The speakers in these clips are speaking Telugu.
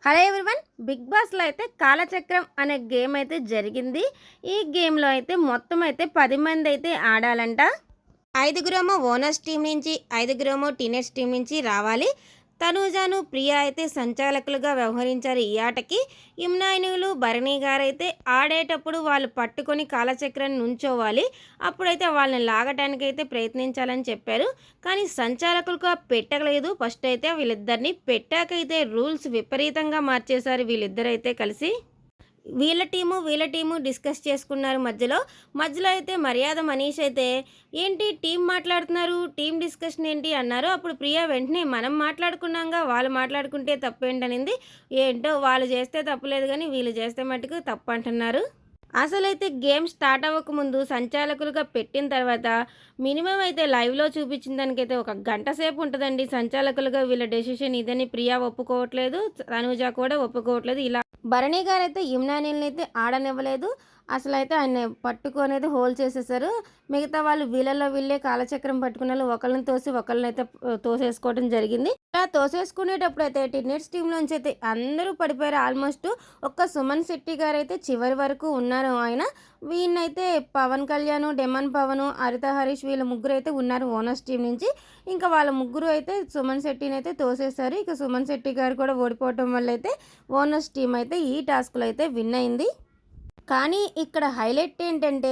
హలో ఎవ్రీవన్, బిగ్ బాస్లో అయితే కాలచక్రం అనే గేమ్ అయితే జరిగింది. ఈ గేమ్లో అయితే మొత్తం అయితే 10 మంది అయితే ఆడాలంట. ఐదుగురేమో ఓనర్స్ టీం నుంచి, ఐదుగురేమో టీనేజ్ టీం నుంచి రావాలి. తనూజాను, ప్రియా అయితే సంచాలకులుగా వ్యవహరించారు ఈ ఆటకి. ఇమ్నాయినులు, భరణి గారైతే ఆడేటప్పుడు వాళ్ళు పట్టుకొని కాలచక్రాన్ని నుంచోవాలి. అప్పుడైతే వాళ్ళని లాగటానికైతే ప్రయత్నించాలని చెప్పారు. కానీ సంచాలకులుగా పెట్టలేదు. ఫస్ట్ అయితే వీళ్ళిద్దరిని పెట్టాకైతే రూల్స్ విపరీతంగా మార్చేశారు వీళ్ళిద్దరైతే కలిసి. వీళ్ళ టీము డిస్కస్ చేసుకున్నారు మధ్యలో అయితే మర్యాద మనీష్ అయితే ఏంటి టీం మాట్లాడుతున్నారు, టీం డిస్కషన్ ఏంటి అన్నారు. అప్పుడు ప్రియా వెంటనే మనం మాట్లాడుకున్నాగా, వాళ్ళు మాట్లాడుకుంటే తప్పేంటనింది. ఏంటో వాళ్ళు చేస్తే తప్పులేదు కానీ వీళ్ళు చేస్తే మట్టుకు తప్పు అంటున్నారు. అసలైతే గేమ్ స్టార్ట్ అవ్వకముందు సంచాలకులుగా పెట్టిన తర్వాత మినిమం అయితే లైవ్లో చూపించిన దానికైతే ఒక గంట సేపు ఉంటుందండి. సంచాలకులుగా వీళ్ళ డెసిషన్ ఇదని ప్రియా ఒప్పుకోవట్లేదు, తనూజ కూడా ఒప్పుకోవట్లేదు. ఇలా భరణి గారు అయితే ఇమ్నానీల్ని అయితే ఆడనివ్వలేదు. అసలైతే ఆయన పట్టుకొనేది హోల్డ్ చేసేసారు. మిగతా వాళ్ళు వీళ్ళే కాలచక్రం పట్టుకున్న ఒకళ్ళని తోసి ఒకళ్ళనైతే తోసేసుకోవడం జరిగింది. ఇలా తోసేసుకునేటప్పుడు అయితే టిన్నెట్స్ టీంలోంచి అయితే అందరూ పడిపోయారు ఆల్మోస్ట్. ఒక్క సుమన్ శెట్టి గారు అయితే చివరి వరకు ఉన్నారు. ఆయన వీళ్ళనైతే పవన్ కళ్యాణ్, డెమన్ పవన్, హరిత హరీష్ వీళ్ళ ముగ్గురు అయితే ఉన్నారు ఓనర్స్ టీం నుంచి. ఇంకా వాళ్ళ ముగ్గురు అయితే సుమన్ శెట్టిని అయితే తోసేశారు. ఇక సుమన్ శెట్టి గారు కూడా ఓడిపోవటం వల్ల అయితే ఓనర్స్ టీం అయితే ఈ టాస్క్లో అయితే విన్ అయింది. కానీ ఇక్కడ హైలైట్ ఏంటంటే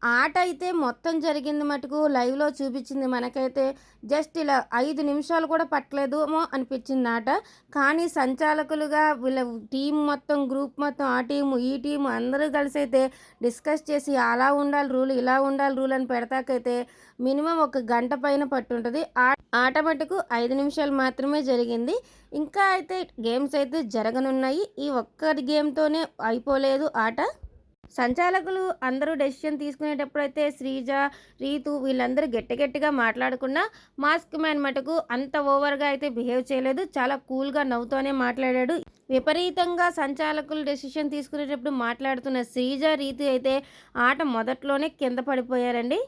ఆట అయితే మొత్తం జరిగింది మటుకు లైవ్లో చూపించింది మనకైతే జస్ట్ ఇలా 5 నిమిషాలు కూడా పట్టలేదేమో అనిపించింది ఆట. కానీ సంచాలకులుగా వీళ్ళ టీం మొత్తం, గ్రూప్ మొత్తం, ఆ టీము ఈ టీము అందరూ కలిసి అయితే డిస్కస్ చేసి అలా ఉండాలి రూల్, ఇలా ఉండాలి రూల్ అని పెడతాకైతే మినిమం ఒక గంట పైన పట్టుంటుంది. ఆట మటుకు 5 నిమిషాలు మాత్రమే జరిగింది. ఇంకా అయితే గేమ్స్ అయితే జరగనున్నాయి. ఈ ఒక్కరి గేమ్తోనే అయిపోలేదు ఆట. సంచాలకులు అందరూ డెసిషన్ తీసుకునేటప్పుడైతే శ్రీజ, రీతు వీళ్ళందరూ గట్టిగా మాట్లాడకుండా మాస్క్ మ్యాన్ మటుకు అంత ఓవర్గా అయితే బిహేవ్ చేయలేదు. చాలా కూల్గా నవ్వుతూనే మాట్లాడాడు. విపరీతంగా సంచాలకులు డెసిషన్ తీసుకునేటప్పుడు మాట్లాడుతున్న శ్రీజ, రీతు అయితే ఆట మొదట్లోనే కింద పడిపోయారండి.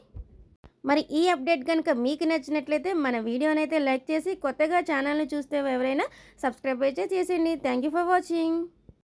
మరి ఈ అప్డేట్ కనుక మీకు నచ్చినట్లయితే మన వీడియోని అయితే లైక్ చేసి, కొత్తగా ఛానల్ని చూస్తే ఎవరైనా సబ్స్క్రైబ్ అయితే చేసేయండి. Thank you for watching.